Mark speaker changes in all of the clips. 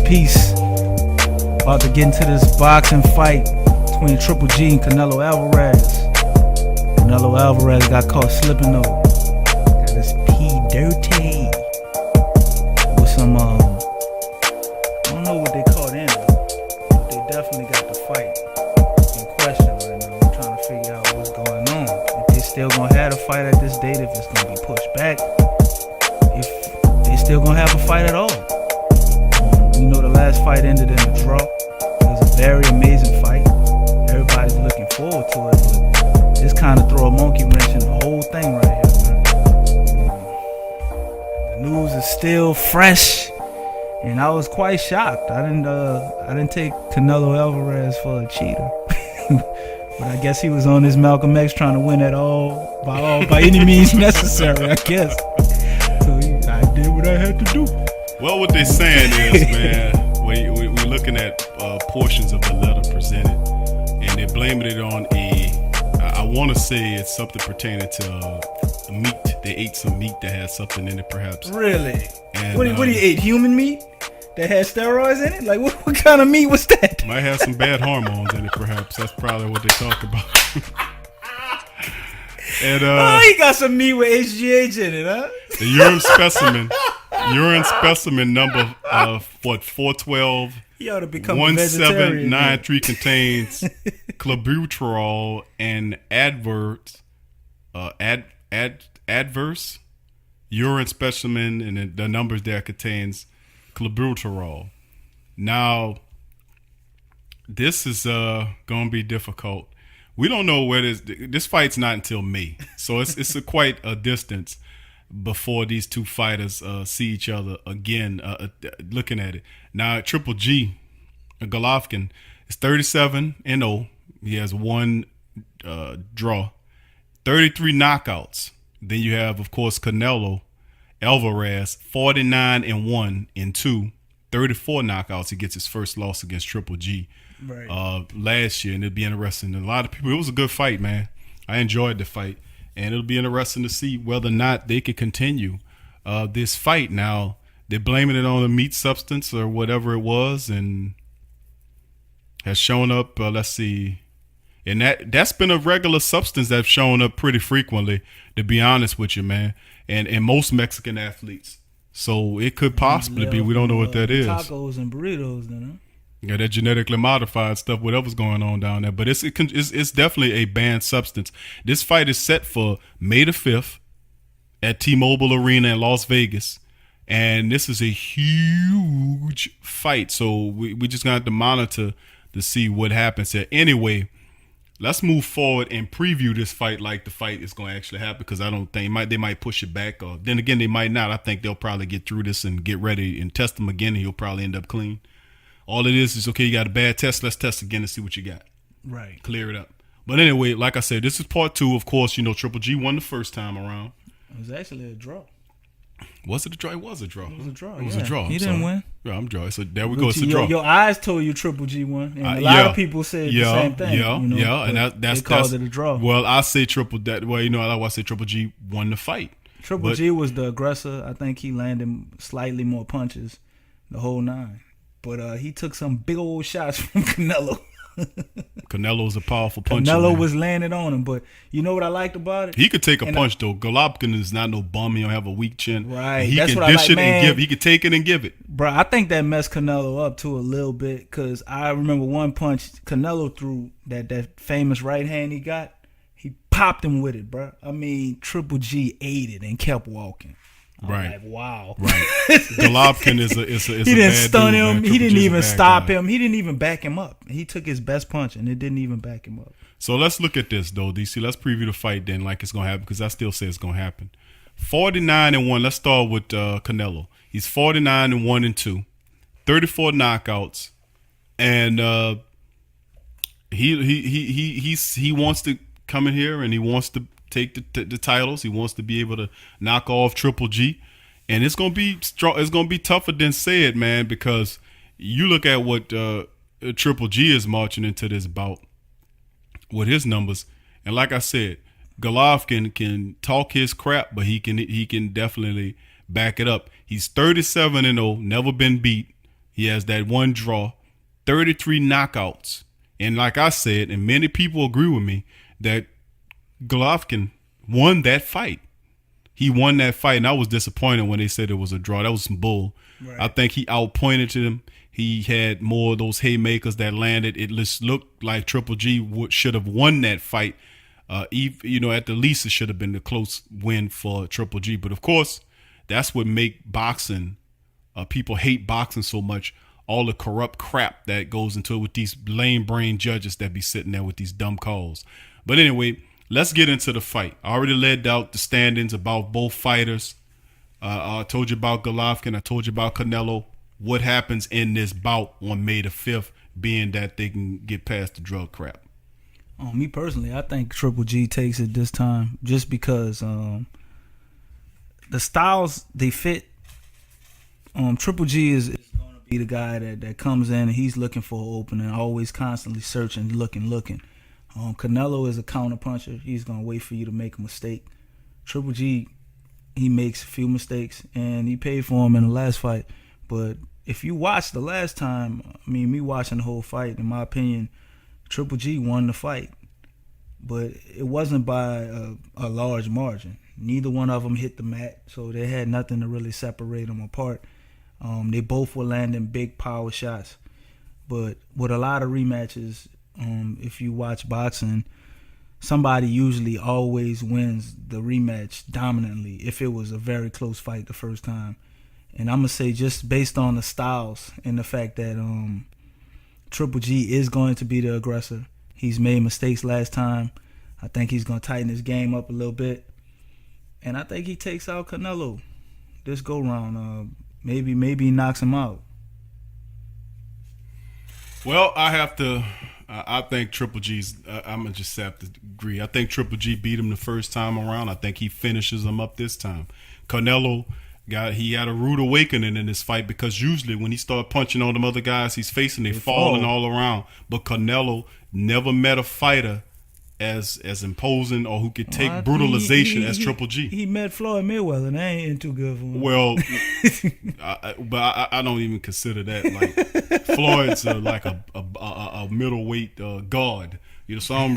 Speaker 1: Peace. About to get into this boxing fight between Triple G and Canelo Alvarez. Canelo Alvarez got caught slipping though. Got his pee dirty. With some, I don't know what they caught in, but they definitely got the fight in question right now. I'm trying to figure out what's going on. If they still gonna have the fight at this date, if it's gonna be pushed back, if they still gonna have a fight at all. You know, the last fight ended in a draw. It was a very amazing fight. Everybody's looking forward to it, but this kind of throw a monkey wrench in the whole thing right here, man. The news is still fresh, and I was quite shocked. I didn't take Canelo Alvarez for a cheater, but I guess he was on his Malcolm X trying to win it all by any means necessary, I guess. So I did what I had to do.
Speaker 2: Well, what they're saying is, man, we're looking at portions of the letter presented, and they're blaming it on I want to say it's something pertaining to meat. They ate some meat that had something in it, perhaps.
Speaker 1: Really?
Speaker 2: And,
Speaker 1: what do you ate? Human meat that had steroids in it? Like, what kind of meat was that?
Speaker 2: Might have some bad hormones in it, perhaps. That's probably what they talk about. And,
Speaker 1: he got some meat with HGH in it, huh?
Speaker 2: The urine specimen number 412
Speaker 1: he ought to become a vegetarian.
Speaker 2: 1793 contains clenbuterol and adverse urine specimen, and the numbers there contains clenbuterol. Now, this is gonna be difficult. We don't know where this fight's not until May, so it's quite a distance before these two fighters see each other again. Looking at it now, Triple G, Golovkin, is 37-0. He has one draw, 33 knockouts. Then you have, of course, Canelo Alvarez, 49-1 in 34 knockouts. He gets his first loss against Triple G last year, and it'll be interesting. And a lot of people, it was a good fight, man. I enjoyed the fight. And it'll be interesting to see whether or not they can continue this fight. Now, they're blaming it on the meat substance or whatever it was, and has shown up, let's see. And that's been a regular substance that's shown up pretty frequently, to be honest with you, man. And most Mexican athletes. So it could possibly be. We don't know what that is.
Speaker 1: Tacos and burritos, then, huh?
Speaker 2: Yeah, that genetically modified stuff, whatever's going on down there. But it's definitely a banned substance. This fight is set for May the 5th at T-Mobile Arena in Las Vegas. And this is a huge fight. So we just going to have to monitor to see what happens here. Anyway, let's move forward and preview this fight like the fight is going to actually happen, because I don't think they might push it back. Or then again, they might not. I think they'll probably get through this and get ready and test him again, and he'll probably end up clean. All it is okay, you got a bad test, let's test again and see what you got.
Speaker 1: Right.
Speaker 2: Clear it up. But anyway, like I said, this is part 2. Of course, Triple G won the first time around.
Speaker 1: It was actually a draw.
Speaker 2: Was it a draw? It was a draw.
Speaker 1: It was a draw.
Speaker 2: It was a draw.
Speaker 1: He didn't win.
Speaker 2: Yeah, I'm draw. So there we go. It's a draw.
Speaker 1: Your eyes told you Triple G won. And a lot of people said the same thing.
Speaker 2: And that's
Speaker 1: called it a draw.
Speaker 2: Well, I say I say Triple G won the fight.
Speaker 1: Triple G was the aggressor. I think he landed slightly more punches the whole 9. But he took some big old shots from Canelo.
Speaker 2: Canelo's a powerful puncher.
Speaker 1: Canelo was landing on him, but you know what I liked about it?
Speaker 2: He could take a punch though. Golovkin is not no bum. He don't have a weak chin.
Speaker 1: Right.
Speaker 2: And he can dish it and give. He could take it and give it.
Speaker 1: Bro, I think that messed Canelo up too a little bit, because I remember one punch Canelo threw, that famous right hand he got. He popped him with it, bro. I mean, Triple G ate it and kept walking.
Speaker 2: Right.
Speaker 1: Like, wow.
Speaker 2: Right. Golovkin is
Speaker 1: he didn't stun him. He didn't even stop
Speaker 2: guy.
Speaker 1: him. He didn't even back him up. He took his best punch and it didn't even back him up.
Speaker 2: So let's look at this though, DC. Let's preview the fight then, like it's gonna happen, because I still say it's gonna happen. 49-1. Let's start with Canelo. He's 49-1-2, 34 knockouts, and he wants to come in here and he wants to take the titles. He wants to be able to knock off Triple G, and it's gonna be strong. It's gonna be tougher than said, man, because you look at what Triple G is marching into this bout with his numbers, and like I said, Golovkin can talk his crap, but he can definitely back it up. He's 37-0, never been beat. He has that one draw, 33 knockouts. And like I said, and many people agree with me, that Golovkin won that fight. He won that fight, and I was disappointed when they said it was a draw. That was some bull. Right. I think he outpointed him. He had more of those haymakers that landed. It just looked like Triple G should have won that fight. At the least, it should have been a close win for Triple G. But, of course, that's what make boxing, people hate boxing so much, all the corrupt crap that goes into it with these lame brain judges that be sitting there with these dumb calls. But anyway, let's get into the fight. I already laid out the standings about both fighters. I told you about Golovkin. I told you about Canelo. What happens in this bout on May the 5th, being that they can get past the drug crap?
Speaker 1: Me personally, I think Triple G takes it this time just because the styles, they fit. Triple G is going to be the guy that comes in and he's looking for an opening, always constantly searching, looking. Canelo is a counter puncher. He's going to wait for you to make a mistake. Triple G, he makes a few mistakes, and he paid for him in the last fight. But if you watch the last time, me watching the whole fight, in my opinion, Triple G won the fight. But it wasn't by a large margin. Neither one of them hit the mat, so they had nothing to really separate them apart. They both were landing big power shots. But with a lot of rematches, if you watch boxing, somebody usually always wins the rematch dominantly if it was a very close fight the first time. And I'm going to say, just based on the styles and the fact that Triple G is going to be the aggressor. He's made mistakes last time. I think he's going to tighten his game up a little bit. And I think he takes out Canelo this go-round. Maybe he knocks him out.
Speaker 2: Well, I think Triple G's, I'm going to just have to agree. I think Triple G beat him the first time around. I think he finishes him up this time. Canelo, he had a rude awakening in this fight, because usually when he started punching on them other guys he's facing, they falling all around. But Canelo never met a fighter as imposing or who could take brutalization as Triple G.
Speaker 1: He met Floyd Mayweather, and that ain't too good for him.
Speaker 2: Well, I don't even consider that. Like, Floyd's like a middleweight guard. So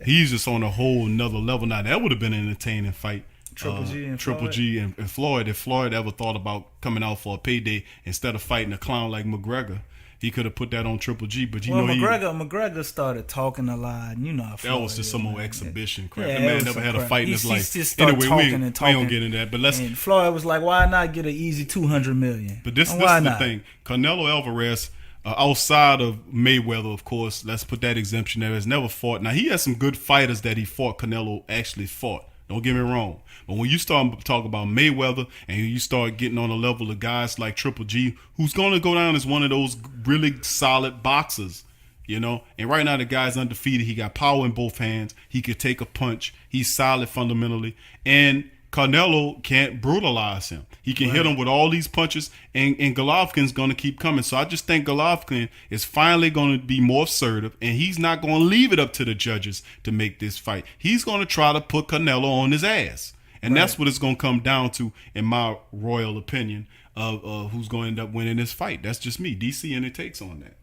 Speaker 2: he's just on a whole nother level. Now, that would have been an entertaining fight. Triple G and Floyd. If Floyd ever thought about coming out for a payday instead of fighting a clown like McGregor, he could have put that on Triple G. But
Speaker 1: McGregor started talking a lot. And how Floyd,
Speaker 2: that was just some old exhibition crap.
Speaker 1: Yeah,
Speaker 2: that man never had a fight in his life.
Speaker 1: Anyway,
Speaker 2: we don't get into that. But
Speaker 1: and Floyd was like, "Why not get an easy $200 million?"
Speaker 2: But this is the thing. Canelo Alvarez, outside of Mayweather, of course, let's put that exemption there, has never fought. Now, he has some good fighters that he fought. Canelo actually fought. Don't get me wrong. But when you start talking about Mayweather and you start getting on the level of guys like Triple G, who's going to go down as one of those really solid boxers, and right now the guy's undefeated. He got power in both hands. He could take a punch. He's solid fundamentally. And Canelo can't brutalize him. He can hit him with all these punches, and Golovkin's going to keep coming. So I just think Golovkin is finally going to be more assertive, and he's not going to leave it up to the judges to make this fight. He's going to try to put Canelo on his ass. And that's what it's going to come down to, in my royal opinion, of who's going to end up winning this fight. That's just me. DC, any takes on that?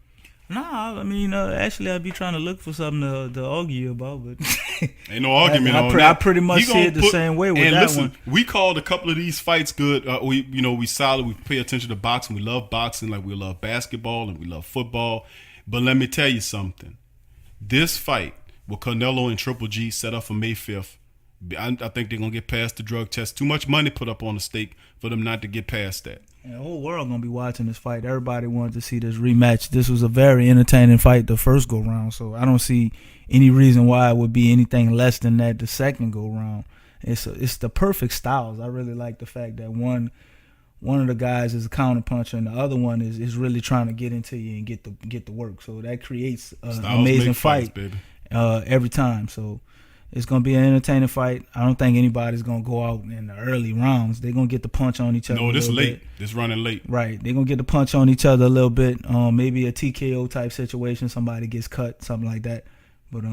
Speaker 1: Nah, actually, I'd be trying to look for something to argue about, but
Speaker 2: ain't no argument on that.
Speaker 1: I pretty much see it the same way with that one.
Speaker 2: We called a couple of these fights good. We solid. We pay attention to boxing. We love boxing like we love basketball and we love football. But let me tell you something. This fight with Canelo and Triple G set up for May 5th. I think they're going to get past the drug test. Too much money put up on the stake for them not to get past that.
Speaker 1: And the whole world going to be watching this fight. Everybody wanted to see this rematch. This was a very entertaining fight the first go-round, so I don't see any reason why it would be anything less than that the second go-round. It's the perfect styles. I really like the fact that one of the guys is a counter puncher and the other one is really trying to get into you and get the work. So that creates an amazing fight baby. Every time. So it's going to be an entertaining fight. I don't think anybody's going to go out in the early rounds. They're going to get the punch on each other.
Speaker 2: No, this late. This running late.
Speaker 1: Right. They're going to get the punch on each other a little bit. Maybe a TKO type situation. Somebody gets cut, something like that. But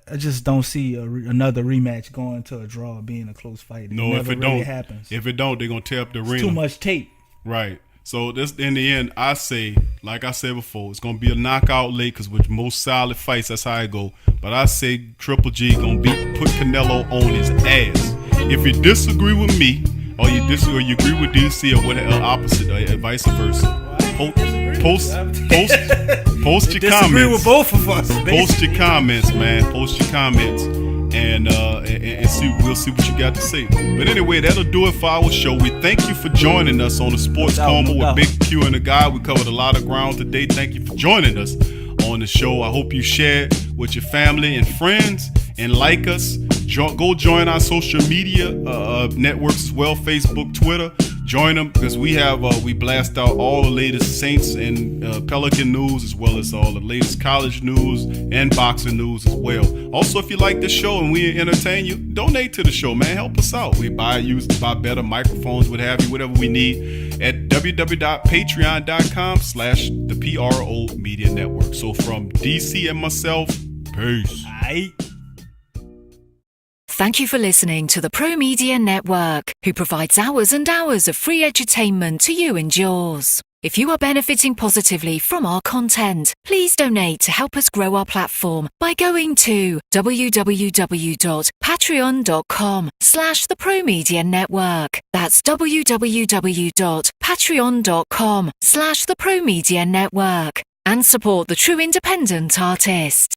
Speaker 1: I just don't see another rematch going to a draw being a close fight.
Speaker 2: No, if it don't, happens. If it don't, they're going to tear up the arena.
Speaker 1: It's too much tape.
Speaker 2: Right. So this, in the end, I say, like I said before, it's gonna be a knockout late because with most solid fights, that's how I go. But I say Triple G gonna put Canelo on his ass. If you disagree with me, or you agree with DC, or whatever, opposite, or vice versa, post your comments.
Speaker 1: Disagree with both of us.
Speaker 2: Post your comments, man. Post your comments, and see. We'll see what you got to say. But anyway, that'll do it for our show. We thank you for joining us on the Sports Coma with Big Q and the Guy. We covered a lot of ground today. Thank you for joining us on the show. I hope you share it with your family and friends and like us. Go join our social media networks as well, Facebook, Twitter. Join them because we blast out all the latest Saints and Pelican news, as well as all the latest college news and boxing news as well. Also, if you like the show and we entertain you, donate to the show, man. Help us out. We buy better microphones, what have you, whatever we need at www.patreon.com/the PRO Media Network. So from DC and myself, peace.
Speaker 1: Aight.
Speaker 3: Thank you for listening to the Pro Media Network, who provides hours and hours of free edutainment to you and yours. If you are benefiting positively from our content, please donate to help us grow our platform by going to www.patreon.com/the Pro Media Network. That's www.patreon.com/the Pro Media Network. And support the true independent artist.